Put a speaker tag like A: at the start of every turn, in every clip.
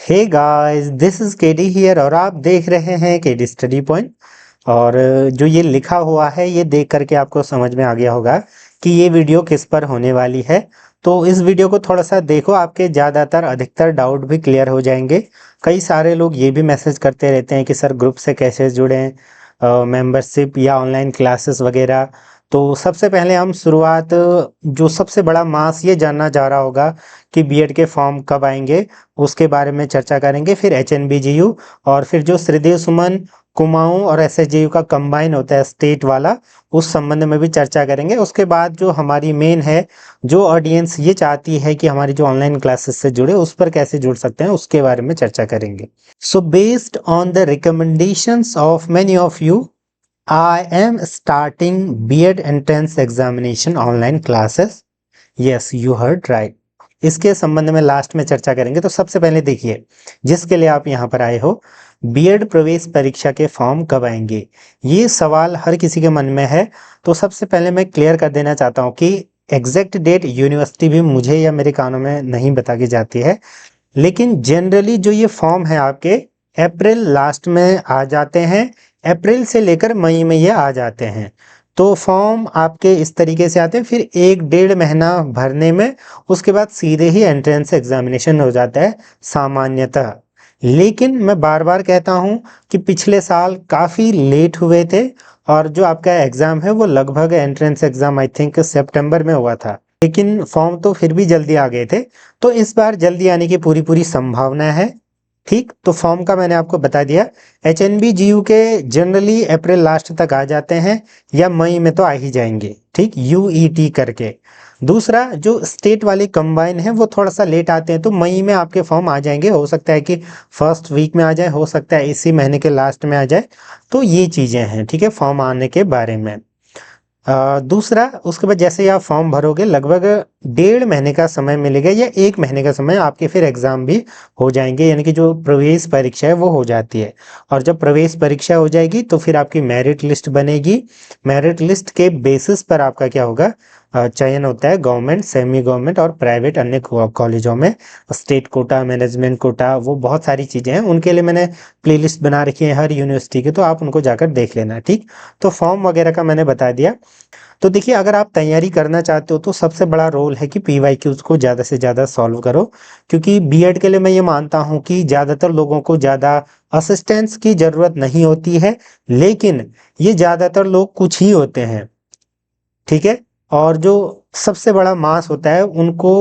A: Hey guys, this is KD here और आप देख रहे हैं केडी स्टडी पॉइंट। और जो ये लिखा हुआ है ये देख करके आपको समझ में आ गया होगा कि ये वीडियो किस पर होने वाली है। तो इस वीडियो को थोड़ा सा देखो, आपके ज़्यादातर अधिकतर डाउट भी क्लियर हो जाएंगे। कई सारे लोग ये भी मैसेज करते रहते हैं कि सर ग्रुप से कैसे जुड़ें, मेंबरशिप या ऑनलाइन क्लासेस वगैरह। तो सबसे पहले हम शुरुआत, जो सबसे बड़ा मास ये जानना चाह रहा होगा कि बीएड के फॉर्म कब आएंगे, उसके बारे में चर्चा करेंगे। फिर एचएनबीजीयू और फिर जो श्रीदेव सुमन कुमाऊं और एसएसजेयू का कंबाइन होता है स्टेट वाला, उस संबंध में भी चर्चा करेंगे। उसके बाद जो हमारी मेन है, जो ऑडियंस ये चाहती है कि हमारी जो ऑनलाइन क्लासेस से जुड़े, उस पर कैसे जुड़ सकते हैं उसके बारे में चर्चा करेंगे। So based on the recommendations of many of you, I am starting B.Ed entrance examination online classes. Yes, you heard right. इसके संबंध में लास्ट में चर्चा करेंगे। तो सबसे पहले देखिए, जिसके लिए आप यहाँ पर आए हो, बीएड प्रवेश परीक्षा के फॉर्म कब आएंगे, ये सवाल हर किसी के मन में है। तो सबसे पहले मैं क्लियर कर देना चाहता हूँ कि एग्जैक्ट डेट यूनिवर्सिटी भी मुझे या मेरे कानों में नहीं बता के जाती है, लेकिन जनरली जो ये फॉर्म है आपके अप्रैल लास्ट में आ जाते हैं। अप्रैल से लेकर मई में ये आ जाते हैं। तो फॉर्म आपके इस तरीके से आते हैं, फिर 1-1.5 महीना भरने में उसके बाद सीधे ही एंट्रेंस एग्जामिनेशन हो जाता है सामान्यतः। लेकिन मैं बार बार कहता हूँ कि पिछले साल काफ़ी लेट हुए थे और जो आपका एग्ज़ाम है वो लगभग एंट्रेंस एग्ज़ाम आई थिंक सितंबर में हुआ था, लेकिन फॉर्म तो फिर भी जल्दी आ गए थे। तो इस बार जल्दी आने की पूरी पूरी संभावना है। ठीक, तो फॉर्म का मैंने आपको बता दिया। एचएनबीजीयू के जनरली अप्रैल लास्ट तक आ जाते हैं या मई में तो आ ही जाएंगे, ठीक, यूईटी करके। दूसरा, जो स्टेट वाले कंबाइन है वो थोड़ा सा लेट आते हैं, तो मई में आपके फॉर्म आ जाएंगे। हो सकता है कि फर्स्ट वीक में आ जाए, हो सकता है इसी महीने के लास्ट में आ जाए। तो ये चीज़ें हैं, ठीक है, फॉर्म आने के बारे में। दूसरा, उसके बाद जैसे ही आप फॉर्म भरोगे लगभग 1.5 महीने का समय मिलेगा या 1 महीने का समय, आपके फिर एग्जाम भी हो जाएंगे, यानी कि जो प्रवेश परीक्षा है वो हो जाती है। और जब प्रवेश परीक्षा हो जाएगी तो फिर आपकी मेरिट लिस्ट बनेगी। मेरिट लिस्ट के बेसिस पर आपका क्या होगा, चयन होता है गवर्नमेंट, सेमी गवर्नमेंट और प्राइवेट अन्य कॉलेजों में। स्टेट कोटा, मैनेजमेंट कोटा, वो बहुत सारी चीज़ें हैं, उनके लिए मैंने प्लेलिस्ट बना रखी है हर यूनिवर्सिटी की, तो आप उनको जाकर देख लेना। ठीक, तो फॉर्म वगैरह का मैंने बता दिया। तो देखिए, अगर आप तैयारी करना चाहते हो तो सबसे बड़ा रोल है कि पीवाईक्यूज को ज़्यादा से ज़्यादा सॉल्व करो, क्योंकि बीएड के लिए मैं ये मानता हूँ कि ज़्यादातर लोगों को ज़्यादा असिस्टेंस की ज़रूरत नहीं होती है, लेकिन ये ज़्यादातर लोग कुछ ही होते हैं, ठीक है। और जो सबसे बड़ा मास होता है उनको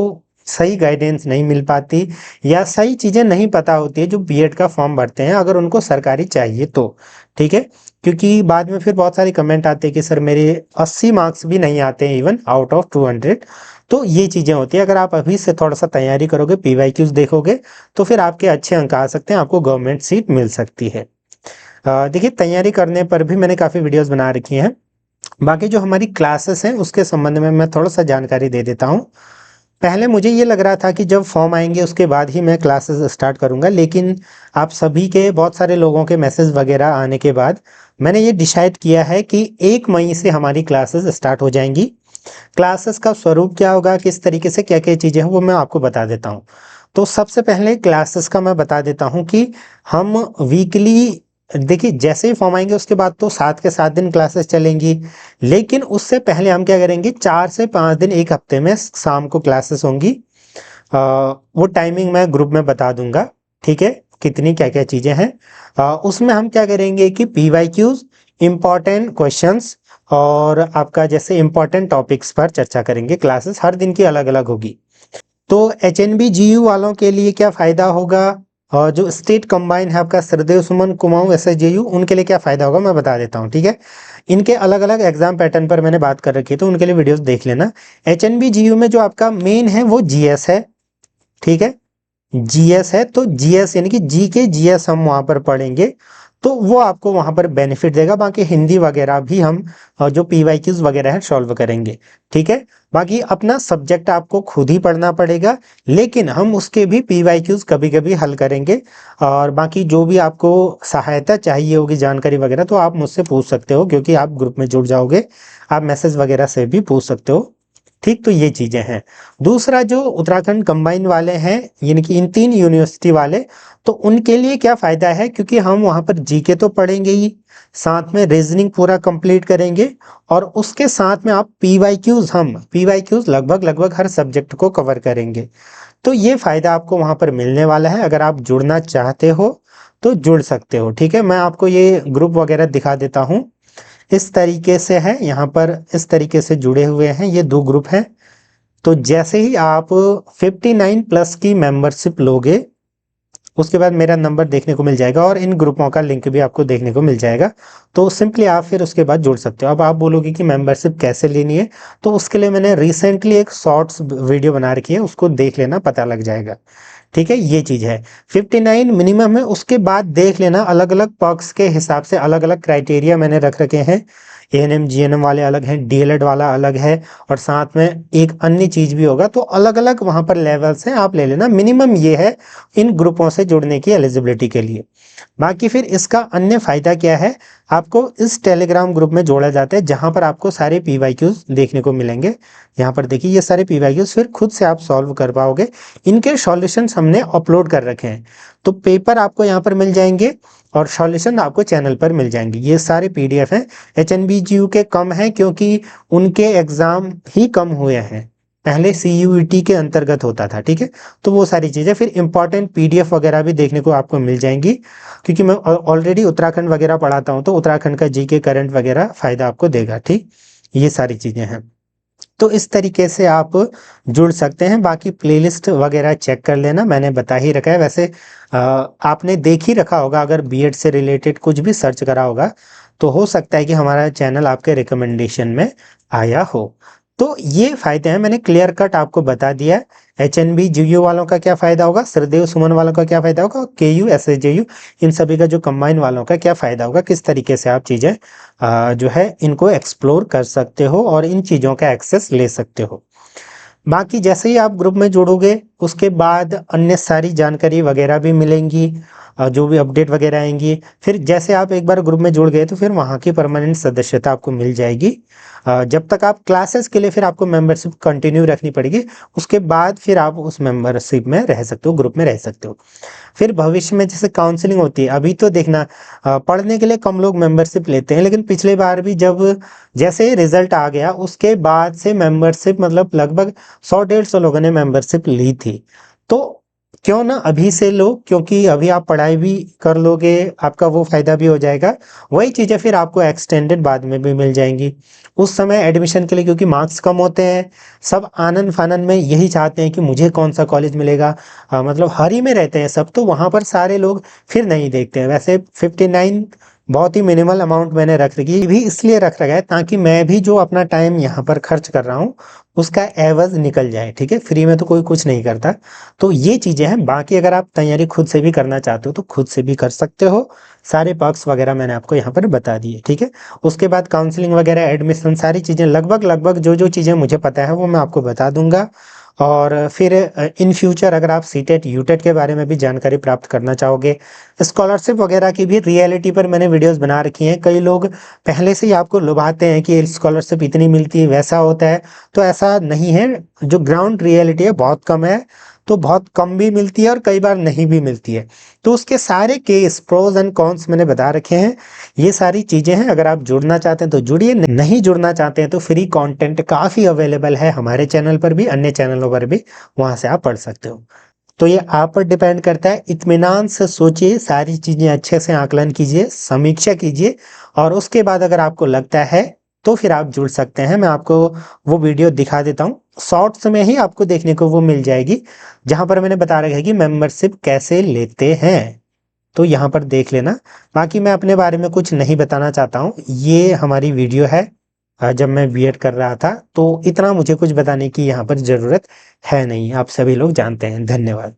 A: सही गाइडेंस नहीं मिल पाती या सही चीज़ें नहीं पता होती है जो बीएड का फॉर्म भरते हैं, अगर उनको सरकारी चाहिए तो, ठीक है। क्योंकि बाद में फिर बहुत सारे कमेंट आते हैं कि सर मेरे 80 मार्क्स भी नहीं आते हैं इवन आउट ऑफ 200। तो ये चीज़ें होती है। अगर आप अभी से थोड़ा सा तैयारी करोगे, पीवाईक्यूज देखोगे, तो फिर आपके अच्छे अंक आ सकते हैं, आपको गवर्नमेंट सीट मिल सकती है। देखिए, तैयारी करने पर भी मैंने काफ़ी वीडियोज़ बना रखी हैं। बाकी जो हमारी क्लासेस हैं उसके संबंध में मैं थोड़ा सा जानकारी दे देता हूँ। पहले मुझे ये लग रहा था कि जब फॉर्म आएंगे उसके बाद ही मैं क्लासेस स्टार्ट करूंगा, लेकिन आप सभी के, बहुत सारे लोगों के मैसेज वगैरह आने के बाद मैंने ये डिसाइड किया है कि 1 मई से हमारी क्लासेस स्टार्ट हो जाएंगी। क्लासेस का स्वरूप क्या होगा, किस तरीके से क्या क्या चीज़ें हैं, वो मैं आपको बता देता हूँ। तो सबसे पहले क्लासेस का मैं बता देता हूँ कि हम वीकली, देखिए जैसे ही फॉर्म आएंगे उसके बाद तो 7 के 7 दिन क्लासेस चलेंगी, लेकिन उससे पहले हम क्या करेंगे, 4 से 5 दिन एक हफ्ते में शाम को क्लासेस होंगी। वो टाइमिंग मैं ग्रुप में बता दूंगा, ठीक है, कितनी क्या क्या चीज़ें हैं। उसमें हम क्या करेंगे कि पीवाईक्यूज, इम्पॉर्टेंट क्वेश्चंस और आपका जैसे इम्पॉर्टेंट टॉपिक्स पर चर्चा करेंगे। क्लासेस हर दिन की अलग अलग होगी। तो एचएनबीजीयू वालों के लिए क्या फ़ायदा होगा, और जो स्टेट कंबाइन है आपका श्रीदेव सुमन कुमाऊं एसएसजेयू, उनके लिए क्या फ़ायदा होगा मैं बता देता हूँ, ठीक है। इनके अलग अलग एग्जाम पैटर्न पर मैंने बात कर रखी है, तो उनके लिए वीडियोस देख लेना। एचएनबीजीयू में जो आपका मेन है वो जीएस है, ठीक है, जीएस है। तो जीएस यानी कि जी के जीएस हम वहाँ पर पढ़ेंगे, तो वो आपको वहाँ पर बेनिफिट देगा। बाकी हिंदी वगैरह भी हम जो पीवाईक्यूज वगैरह है सॉल्व करेंगे, ठीक है। बाकी अपना सब्जेक्ट आपको खुद ही पढ़ना पड़ेगा, लेकिन हम उसके भी पीवाईक्यूज कभी कभी हल करेंगे। और बाकी जो भी आपको सहायता चाहिए होगी, जानकारी वगैरह, तो आप मुझसे पूछ सकते हो, क्योंकि आप ग्रुप में जुड़ जाओगे, आप मैसेज वगैरह से भी पूछ सकते हो। ठीक, तो ये चीजें हैं। दूसरा जो उत्तराखंड कंबाइन वाले हैं, यानी कि इन 3 यूनिवर्सिटी वाले, तो उनके लिए क्या फायदा है, क्योंकि हम वहां पर जीके तो पढ़ेंगे ही, साथ में रीजनिंग पूरा कंप्लीट करेंगे, और उसके साथ में आप पीवाईक्यूज, हम पीवाईक्यूज लगभग लगभग हर सब्जेक्ट को कवर करेंगे। तो ये फायदा आपको वहां पर मिलने वाला है। अगर आप जुड़ना चाहते हो तो जुड़ सकते हो। ठीक है, मैं आपको ये ग्रुप वगैरह दिखा देता हूँ। इस तरीके से है, यहाँ पर इस तरीके से जुड़े हुए हैं, ये 2 ग्रुप हैं। तो जैसे ही आप 59 प्लस की मेंबरशिप लोगे, उसके बाद मेरा नंबर देखने को मिल जाएगा और इन ग्रुपों का लिंक भी आपको देखने को मिल जाएगा। तो सिंपली आप फिर उसके बाद जुड़ सकते हो। अब आप बोलोगे कि मेंबरशिप कैसे लेनी है, तो उसके लिए मैंने रिसेंटली एक शॉर्ट्स वीडियो बना रखी है, उसको देख लेना, पता लग जाएगा। ठीक है, ये चीज है। 59 मिनिमम है, उसके बाद देख लेना अलग अलग पक्ष के हिसाब से अलग अलग क्राइटेरिया मैंने रख रखे हैं। एएनएम जीएनएम वाले अलग हैं, डीएलएड वाला अलग है, और साथ में एक अन्य चीज भी होगा। तो अलग अलग वहां पर लेवल्स हैं, आप ले लेना। मिनिमम ये है इन ग्रुपों से जुड़ने की एलिजिबिलिटी के लिए। बाकी फिर इसका अन्य फायदा क्या है, आपको इस टेलीग्राम ग्रुप में जोड़ा जाता है, जहां पर आपको सारे पीवाईक्यूज देखने को मिलेंगे। यहाँ पर देखिए, ये सारे पीवाईक्यूज फिर खुद से आप सॉल्व कर पाओगे। इनके सॉल्यूशंस हमने अपलोड कर रखे हैं, तो पेपर आपको यहाँ पर मिल जाएंगे और सॉल्यूशन आपको चैनल पर मिल जाएंगे। ये सारे पीडीएफ हैं। एचएनबीजीयू के कम हैं, क्योंकि उनके एग्जाम ही कम हुए हैं, पहले सीयूईटी के अंतर्गत होता था। ठीक है, तो वो सारी चीजें, फिर इंपॉर्टेंट पीडीएफ वगैरह भी देखने को आपको मिल जाएंगी, क्योंकि मैं ऑलरेडी उत्तराखंड वगैरह पढ़ाता हूँ, तो उत्तराखंड का जीके करंट वगैरह फायदा आपको देगा। ठीक, ये सारी चीजें हैं। तो इस तरीके से आप जुड़ सकते हैं। बाकी प्लेलिस्ट वगैरह चेक कर लेना, मैंने बता ही रखा है। वैसे आपने देख ही रखा होगा, अगर बीएड से रिलेटेड कुछ भी सर्च करा होगा, तो हो सकता है कि हमारा चैनल आपके रिकमेंडेशन में आया हो। तो ये फायदे हैं, मैंने क्लियर कट आपको बता दिया है। एचएनबी जीयू वालों का क्या फायदा होगा, सरदेव सुमन वालों का क्या फायदा होगा, केयू एसएसजेयू, इन सभी का जो कंबाइन वालों का क्या फायदा होगा, किस तरीके से आप चीजें जो है इनको एक्सप्लोर कर सकते हो और इन चीजों का एक्सेस ले सकते हो। बाकी जैसे ही आप ग्रुप में जुड़ोगे, उसके बाद अन्य सारी जानकारी वगैरह भी मिलेंगी, जो भी अपडेट वगैरह आएंगी। फिर जैसे आप एक बार ग्रुप में जुड़ गए, तो फिर वहाँ की परमानेंट सदस्यता आपको मिल जाएगी। जब तक आप क्लासेस के लिए फिर आपको मेंबरशिप कंटिन्यू रखनी पड़ेगी, उसके बाद फिर आप उस मेंबरशिप में रह सकते हो, ग्रुप में रह सकते हो। फिर भविष्य में जैसे काउंसलिंग होती है, अभी तो देखना पढ़ने के लिए कम लोग मेंबरशिप लेते हैं, लेकिन पिछले बार भी जब जैसे रिजल्ट आ गया, उसके बाद से मेंबरशिप मतलब लगभग 100-150 लोगों ने मेंबरशिप ली थी। तो क्यों ना अभी से लो, क्योंकि अभी आप पढ़ाई भी कर लोगे, आपका वो फायदा भी हो जाएगा। वही चीजें फिर आपको एक्सटेंडेड बाद में भी मिल जाएंगी। उस समय एडमिशन के लिए, क्योंकि मार्क्स कम होते हैं, सब आनंद फानंद में यही चाहते हैं कि मुझे कौन सा कॉलेज मिलेगा, मतलब हरी में रहते हैं सब, तो वहां पर सारे लोग फिर नहीं देखते हैं। वैसे 59 बहुत ही मिनिमल अमाउंट मैंने रख रखी है, भी इसलिए रख रखा है ताकि मैं भी जो अपना टाइम यहाँ पर खर्च कर रहा हूँ, उसका एवज निकल जाए। ठीक है, फ्री में तो कोई कुछ नहीं करता। तो ये चीजें हैं। बाकी अगर आप तैयारी खुद से भी करना चाहते हो, तो खुद से भी कर सकते हो। सारे पक्ष वगैरह मैंने आपको यहाँ पर बता दिए। ठीक है, उसके बाद काउंसलिंग वगैरह, एडमिशन, सारी चीजें लगभग लगभग जो जो चीजें मुझे पता है वो मैं आपको बता दूंगा। और फिर इन फ्यूचर अगर आप सीटेट यूटेट के बारे में भी जानकारी प्राप्त करना चाहोगे, स्कॉलरशिप वगैरह की भी रियलिटी पर मैंने वीडियोस बना रखी हैं। कई लोग पहले से ही आपको लुभाते हैं कि स्कॉलरशिप इतनी मिलती है, वैसा होता है, तो ऐसा नहीं है। जो ग्राउंड रियलिटी है बहुत कम है, तो बहुत कम भी मिलती है और कई बार नहीं भी मिलती है। तो उसके सारे केस, प्रोज एंड कॉन्स मैंने बता रखे हैं। ये सारी चीजें हैं। अगर आप जुड़ना चाहते हैं तो जुड़िए, नहीं जुड़ना चाहते हैं तो फ्री कंटेंट काफी अवेलेबल है हमारे चैनल पर भी, अन्य चैनलों पर भी, वहां से आप पढ़ सकते हो। तो ये आप पर डिपेंड करता है। इत्मीनान से सोचिए, सारी चीजें अच्छे से आकलन कीजिए, समीक्षा कीजिए, और उसके बाद अगर आपको लगता है तो फिर आप जुड़ सकते हैं। मैं आपको वो वीडियो दिखा देता हूँ, शॉर्ट्स में ही आपको देखने को वो मिल जाएगी, जहां पर मैंने बता रखा है कि मेंबरशिप कैसे लेते हैं। तो यहाँ पर देख लेना। बाकी मैं अपने बारे में कुछ नहीं बताना चाहता हूँ। ये हमारी वीडियो है जब मैं बीएड कर रहा था, तो इतना मुझे कुछ बताने की यहाँ पर जरूरत है नहीं, आप सभी लोग जानते हैं। धन्यवाद।